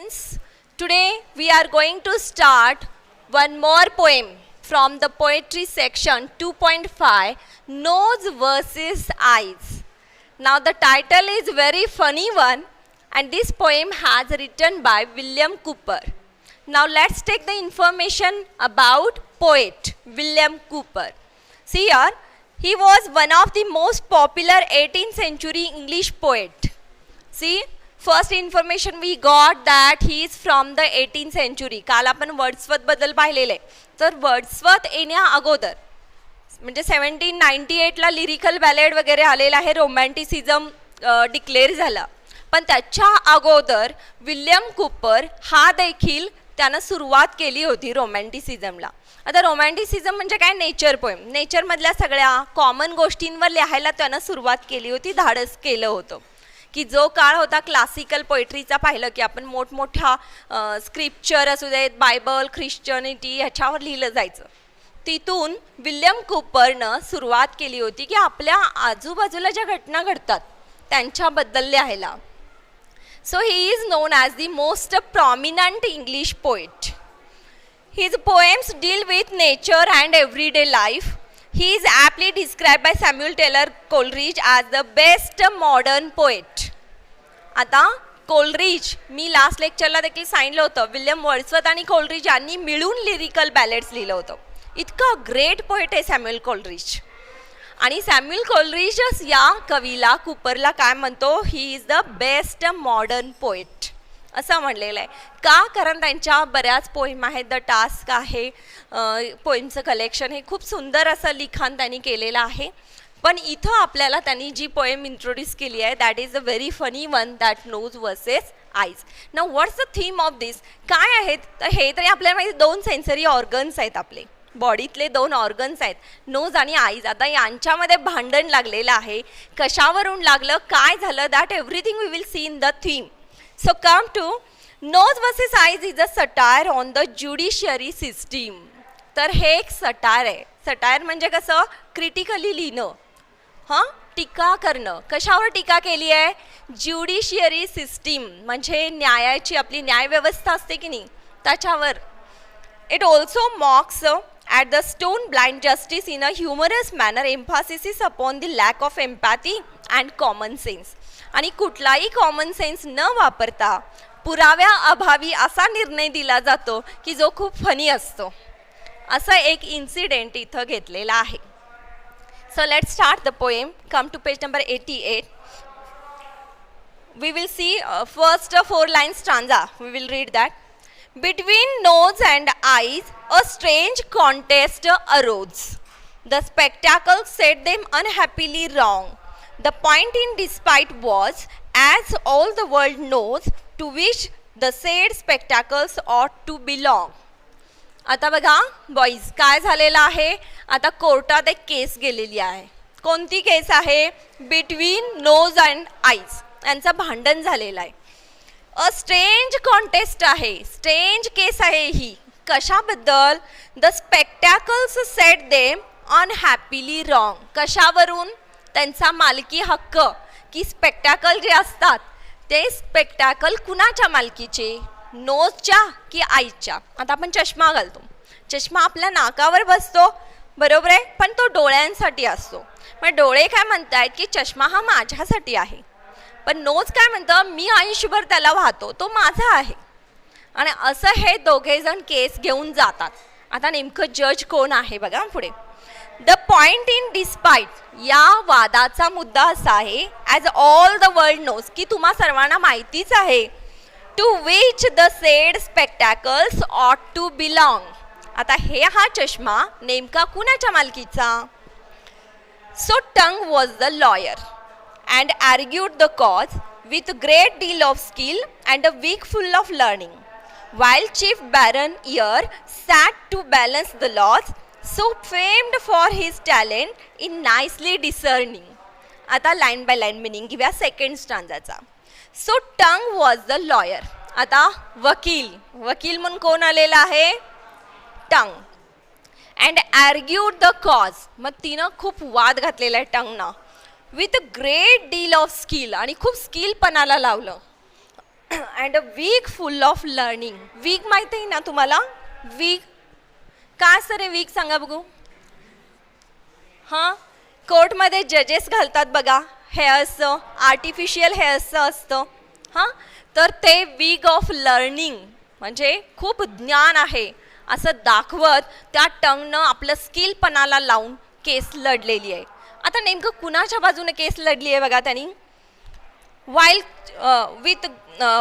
students, today we are going to start one more poem from the poetry section 2.5, Nose versus Eyes. Now the title is very funny one and this poem has written by William Cooper. Now let's take the information about poet William Cooper. See here, he was one of the most popular 18th century English poet. See, first information we got that he is from the 18th century. काल आपण Wordsworth बद्दल पाहिलेले. तर Wordsworth येण्या अगोदर म्हणजे 1798 ला lyrical ballad वगैरे आलेला आहे, रोमॅन्टिसिझम डिक्लेअर झाला. पण त्याच्या अगोदर विल्यम कूपर हा देखील त्यानं सुरुवात केली होती रोमॅन्टिसिझमला. आता रोमॅन्टिसिझम म्हणजे काय? Nature poem. नेचरमधल्या सगळ्या कॉमन गोष्टींवर लिहायला त्यानं सुरुवात केली होती, धाडस केलं होतं. की जो काळ होता क्लासिकल पोएट्रीचा पाहिलं की आपण मोठमोठ्या स्क्रिप्चर असू देत, बायबल, ख्रिश्चनिटी ह्याच्यावर लिहिलं जायचं. तिथून विल्यम कूपरनं सुरुवात केली होती की आपल्या आजूबाजूला ज्या घटना घडतात त्यांच्याबद्दल लिहायला. So he is known as the most prominent English poet. His poems deal with nature and everyday life. He is aptly described by Samuel Taylor Coleridge as the best modern poet. आता Coleridge, मी last लेक्चरला देखील सांगितलं होतं, William Wordsworth आणि Coleridge यांनी मिळून lyrical बॅलेड्स लिहिलं होतं. इतका ग्रेट पोएट आहे सॅम्युएल कोलरिज. आणि सॅम्युएल कोलरिज या कवीला, कूपरला काय म्हणतो? He is the best modern poet असं म्हणलेलं आहे. का? कारण त्यांच्या बऱ्याच पोएम आहेत. द टास्क आहे पोएमचं कलेक्शन, हे खूप सुंदर असं लिखाण त्यांनी केलेलं आहे. पण इथं आपल्याला त्यांनी जी पोएम इंट्रोड्यूस केली आहे that is a very funny one, that nose versus eyes. Now what's the theme of this? काय आहेत? तर हे तरी आपल्याला माहिती, दोन सेन्सरी ऑर्गन्स आहेत, आपले बॉडीतले दोन ऑर्गन्स आहेत, नोज आणि आईज. आता यांच्यामध्ये भांडण लागलेलं आहे. कशावरून लागलं, काय झालं, that everything we will see in the theme. So come to nose versus eyes is a satire on the judiciary system. तर हे एक सटायर आहे. सटायर म्हणजे कसं? क्रिटिकली लिहिणं, हां, टीका करणं. कशावर टीका केली आहे? ज्युडिशियरी सिस्टीम म्हणजे न्यायाची, आपली न्यायव्यवस्था असते की नाही, त्याच्यावर. It also मॉक्स at the stone blind justice in a humorous manner, emphasis upon the lack of empathy and common sense. आणि कुठलाही कॉमन सेन्स न वापरता पुराव्या अभावी असा निर्णय दिला जातो की जो खूप फनी असतो. असं एक इन्सिडेंट इथं घेतलेला आहे. So let's start the poem. Come to page number 88. We will see first 4 lines stanza. We will read that. Between nose and eyes, a strange contest arose. The spectacle set them unhappily wrong. The point in despite was, as all the world knows, to which the said spectacles ought to belong. आता बघा boys, काय झालेलं आहे? आता कोर्टात एक केस गेलेली आहे. कोणती केस आहे? बिटवीन नोज अँड आईज यांचं भांडण झालेलं आहे. अ स्ट्रेंज कॉन्टेस्ट आहे, स्ट्रेंज केस आहे ही. कशाबद्दल? The spectacles set them unhappily wrong. कशावरून? त्यांचा मालकी हक्क, की स्पेक्टॅकल जे असतात ते स्पेक्टॅकल कुणाच्या मालकीचे? नोजच्या की आईच्या? आता आपण चष्मा घालतो, चष्मा आपल्या नाकावर बसतो, बरोबर आहे, पण तो डोळ्यांसाठी असतो. मग डोळे काय म्हणतायत की चष्मा हा माझ्यासाठी आहे, पण नोज काय म्हणतं? मी आयुष्यभर त्याला वाहतो, तो माझा आहे. आणि असं हे दोघे जण केस घेऊन जातात. आता नेमकं जज कोण आहे बघा पुढे. द पॉइंट इन डिस्पाइट, या वादाचा मुद्दा असा आहे, as all the world knows, की तुम्हा सर्वांना माहितीच आहे, to which the said spectacles ought to belong. आता हे हा चष्मा नेमका कुणाच्या मालकीचा? So tongue was the lawyer and argued the cause with great deal of skill and a week full of learning, while Chief Baron Ear sat to balance the laws, so famed for his talent in nicely discerning. आता line by line meaning घेऊया second स्टांजाचा. So tongue was the lawyer. आता वकील, वकील म्हणून कोण आलेला आहे? Tongue. And argued the cause, मग तिनं खूप वाद घातलेला आहे टंगनं. With great deal of skill, आणि खूप स्किलपणाला लावलं. And a week full of learning. Week माहिती आहे ना तुम्हाला? वीक काय असतं रे वीक, सांगा बघू. हां, कोर्टमध्ये जजेस घालतात बघा हेअर्सचं, आर्टिफिशियल हेअर्सचं असतं. हां, तर ते वीक ऑफ लर्निंग म्हणजे खूप ज्ञान आहे असं दाखवत त्या टंगनं आपलं स्किलपणाला लावून केस लढलेली आहे. आता नेमकं कुणाच्या बाजूने केस लढली आहे बघा त्यांनी.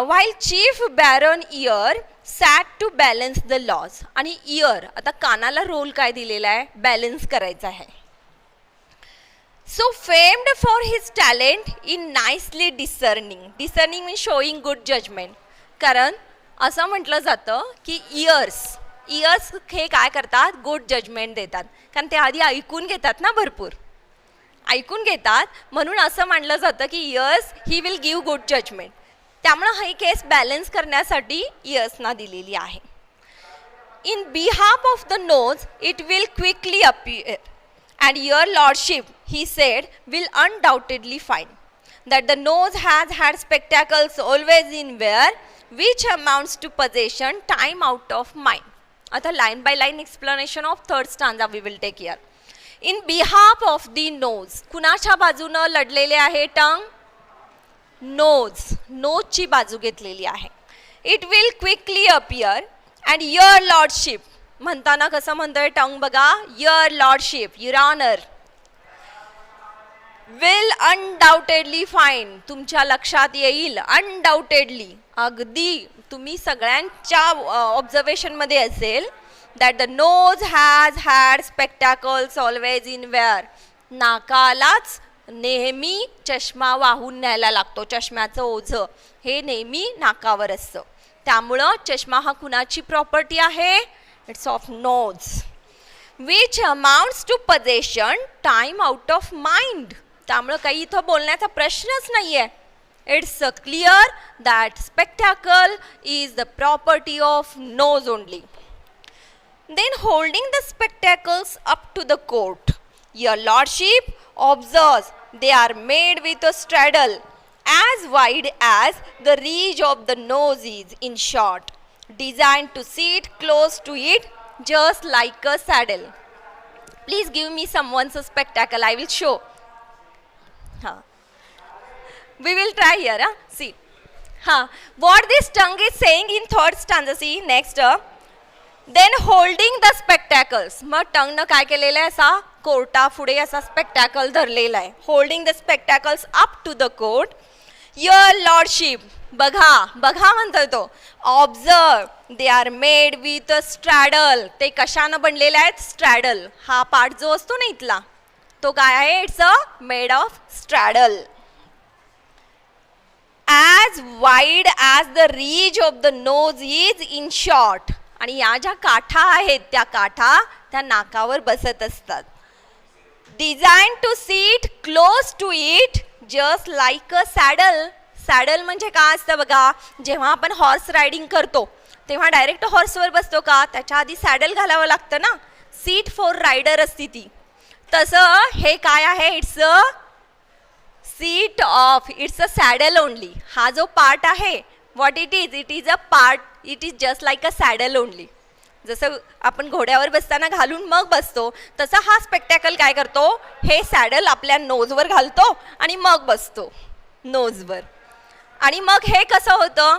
while chief baron ear sat to balance the laws. आणि इयर आता कानाला रोल काय दिलेला आहे, बॅलन्स करायचा आहे. So famed for his talent in nicely discerning. Discerning means showing good judgment. कारण असं म्हटलं जातं की इयर्स हे काय करतात, गुड जजमेंट देतात. कारण ते आधी ऐकून घेतात ना, भरपूर ऐकून घेतात, म्हणून असं मानलं जातं की ears he will give good judgement. त्यामुळं ही केस बॅलन्स करण्यासाठी इयर्सना दिलेली आहे. In behalf of the nose it will quickly appear and your lordship, he said, will undoubtedly find that the nose has had spectacles always in wear, which amounts to possession time out of mind. आता line by line explanation of third stanza we will take here. In behalf of the nose, कुणाच्या बाजूनं लढलेले आहे टंग? नोजची बाजू घेतलेली आहे. It will quickly appear and your lordship, म्हणताना कसं म्हणतोय टंग बघा, your lordship, your honour, will undoubtedly find, तुमच्या लक्षात येईल, अनडाउटेडली अगदी तुम्ही सगळ्यांच्या ऑब्झर्वेशन मध्ये असेल, that the nose has had spectacles always in wear. नाकालाच नेहमी चष्मा वाहून न्यायला लागतो, चष्म्याचं ओझं हे नेहमी नाकावर असतं. त्यामुळं चष्मा हा कुणाची प्रॉपर्टी आहे? It's of nose, which amounts to possession time out of mind. त्यामुळे काही इथं बोलण्याचा प्रश्नच नाहीये. It's clear that spectacle is the property of nose only. Then holding the spectacles up to the court, your lordship observes they are made with a straddle as wide as the reach of the nose is, in short, designed to sit close to it just like a saddle. Please give me someone's spectacle, I will show. We will try here. See what this tongue is saying in third stanza. See next, then holding the spectacles. मग टंग न काय केलेलं आहे, असा Carta पुढे असा spectacle धरलेला आहे. Holding the spectacles up to the court, your lordship, बघा म्हणतोय तो. Observe they are made with a straddle. ते कशानं बनलेले आहेत? स्ट्रॅडल. हा पार्ट जो असतो ना इथला, तो काय आहे? It's a made of straddle. As wide as the reach of the nose is, in short. आणि या ज्या काठा आहेत त्या काठा त्या नाकावर बसत असतात. Design to sit close to it just like a saddle. Saddle म्हणजे काय असतं बघा, जेव्हा आपण हॉर्स रायडिंग करतो तेव्हा डायरेक्ट हॉर्सवर बसतो का, त्याच्या आधी सॅडल घालावं लागतं ना, सीट फॉर रायडर असती ती. तसं हे काय आहे? It's a seat of, it's a saddle only. हा जो पार्ट आहे, what it is a part, it is just like a saddle only. जसं आपण घोड्यावर बसताना घालून मग बसतो, तसं हा स्पेक्टॅकल काय करतो, हे सॅडल आपल्या नोजवर घालतो आणि मग बसतो नोजवर. आणि मग हे कसं होतं,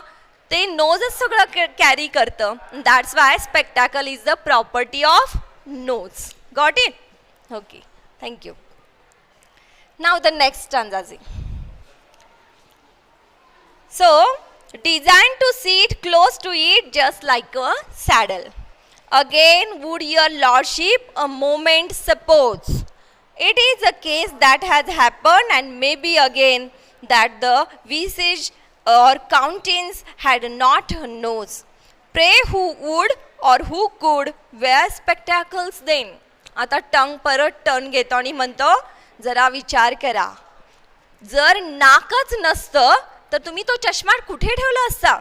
ते नोजच सगळं कॅरी करतं. That's why spectacle is the property of nose. Got it? Okay, thank you. Now the next stanza. So design to sit close to it just like a saddle. Again would your lordship a moment suppose, it is a case that has happen and may be again that the visage or countenance had not a nose. Pray who would or who could wear spectacles then. आता टंग परत turn घेतो आणि म्हणतो, जरा विचार करा, जर नाकच नसतं तर तुम्ही तो चष्मा कुठे ठेवला असता?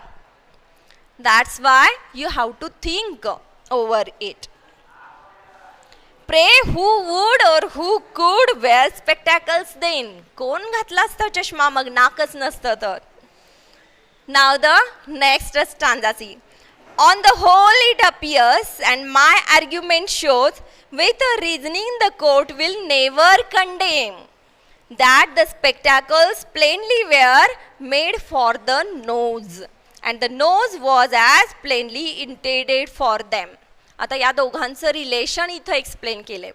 That's why you have to think over it. Pray who would or who could wear spectacles then. कोण घातला असता चष्मा मग नाकच नसतं तर? Now the next stanza see. On the whole it appears, and my argument shows, with a reasoning the court will never condemn, that the spectacles plainly were made for the nose, and the nose was as plainly intended for them. आता या दोघांचं relation इथं explain केले.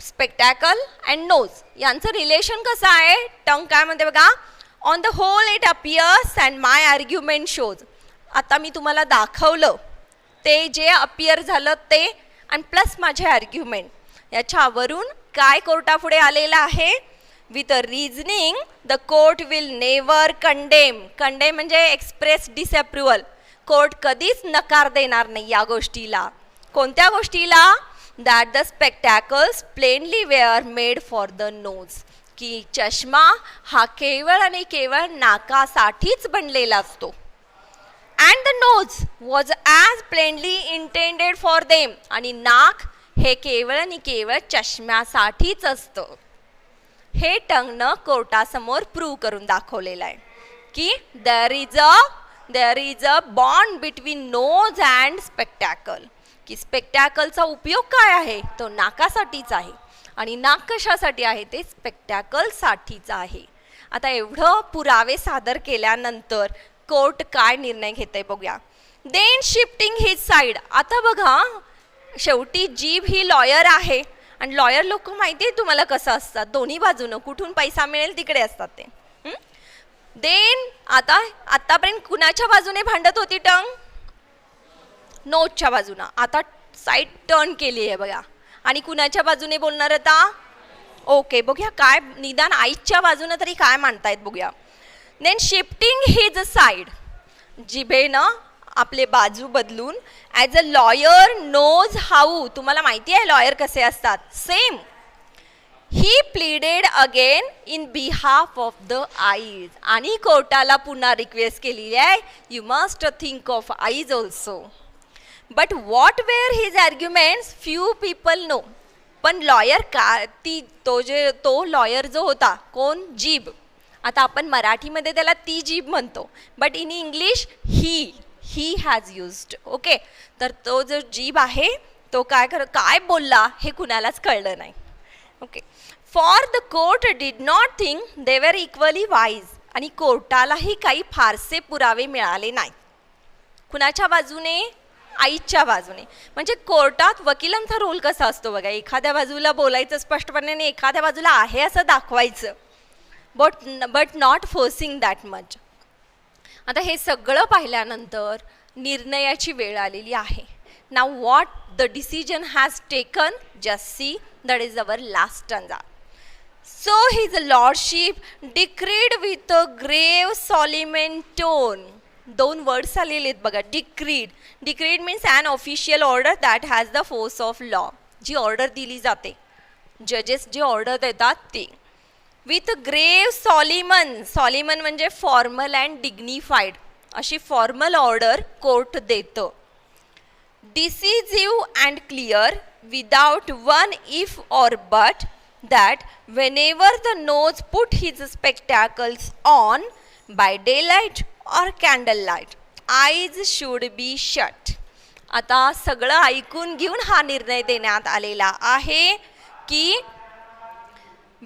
Spectacle and nose यांचं relation कसं आहे. Tongue काय म्हणते बघा. On the whole it appears and my argument shows. आता मी तुम्हाला दाखवलं ते जे अपियर झालं ते आणि प्लस माझे आर्ग्युमेंट याच्यावरून काय कोर्टापुढे आलेलं आहे. With a reasoning the court will never condemn. Condemn म्हणजे एक्सप्रेस डिसअप्रुव्हल. कोर्ट कधीच नकार देणार नाही या गोष्टीला. कोणत्या गोष्टीला. That the spectacles plainly were made for the nose. की चष्मा हा केवळ आणि केवळ नाकासाठीच बनलेला असतो. And the nose was as plainly intended for them. आणि नाक हे केवळ आणि केवळ चष्म्यासाठीच असतं. हे टंगनं कोर्टासमोर प्रूव्ह करून दाखवलेलं आहे की there is a bond between nose and spectacle. की स्पेक्टॅकलचा उपयोग काय आहे. तो नाकासाठीच आहे आणि नाक कशासाठी आहे. ते स्पेक्टॅकलसाठीच आहे. आता एवढं पुरावे सादर केल्यानंतर कोर्ट काय निर्णय घेते बघूया. Then shifting his side. आता बघा शेवटी जीभ ही लॉयर आहे आणि लॉयर लोक माहिती आहे तुम्हाला कसं असतात. दोन्ही बाजूनं कुठून पैसा मिळेल तिकडे असतात ते. देन आतापर्यंत कुणाच्या बाजूने भांडत होती टंग. नोजच्या बाजूनं. आता साईड टर्न केली आहे बघा आणि कुणाच्या बाजूने बोलणार आता. ओके बघूया काय निदान आईच्या बाजूनं तरी काय मांडतायत बघूया. Then shifting his side. जिभेनं आपले बाजू बदलून as a lawyer knows how. तुम्हाला माहिती आहे लॉयर कसे असतात. Same he pleaded again in behalf of the eyes. आणि कोर्टाला पुन्हा रिक्वेस्ट केलेली आहे. You must think of eyes also. But what were his arguments few people know. पण लॉयर का तो लॉयर जो होता कोण. जीभ. आता आपण मराठीमध्ये त्याला ती जीभ म्हणतो but in English he has used. Okay तर तो जो जीभ आहे तो काय बोलला हे कुणालाच कळलं नाही. Okay for the court did not think they वर इक्वली वाईज. आणि कोर्टालाही काही फारसे पुरावे मिळाले नाही. कुणाच्या बाजूने. आईच्या बाजूने. म्हणजे कोर्टात वकिलांचा रोल कसा असतो बघा. एखाद्या बाजूला बोलायचं स्पष्टपणे आणि एखाद्या बाजूला आहे असं दाखवायचं. But not forcing that much. आता हे सगळं पाहिल्यानंतर निर्णयाची वेळ आलेली आहे. Now what the decision has taken just see. That is our last stanza. So his lordship decreed with a grave solemn tone. दोन वर्ड्स आलेले आहेत बघा. Decreed. Decreed means an official order that has the force of law. जी order दिली जाते जजेस जे order देतात ते. विथ ग्रेव सॉलिमन. सॉलिमन म्हणजे फॉर्मल अँड डिग्निफाईड. अशी फॉर्मल ऑर्डर कोर्ट देतं. Decisive and clear without one if or but that whenever the nose put his spectacles on by day light or candle light eyes should be shut. आता सगळं ऐकून घेऊन हा निर्णय देण्यात आलेला आहे की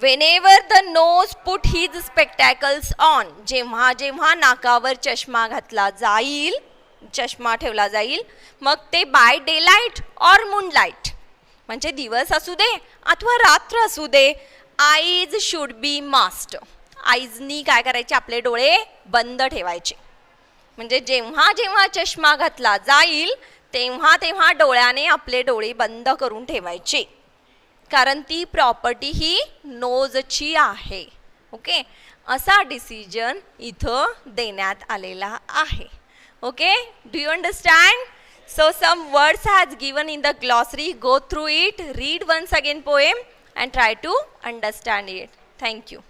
whenever the nose put his spectacles on. जेव्हा जेव्हा नाकावर चष्मा घातला जाईल चष्मा ठेवला जाईल मग ते बाय डे लाईट और मूनलाईट म्हणजे दिवस असू दे अथवा रात्र असू दे. आईज शुड बी मास्ट. आईजनी काय करायचे आपले डोळे बंद ठेवायचे. म्हणजे जेव्हा जेव्हा चष्मा घातला जाईल तेव्हा तेव्हा डोळ्याने आपले डोळे बंद करून ठेवायचे. कारण ती प्रॉपर्टी ही नोजची आहे. ओके असा डिसिजन इथं देण्यात आलेला आहे. Okay do you understand. So some words has given in the glossary. Go through it. Read once again poem and try to understand it. Thank you.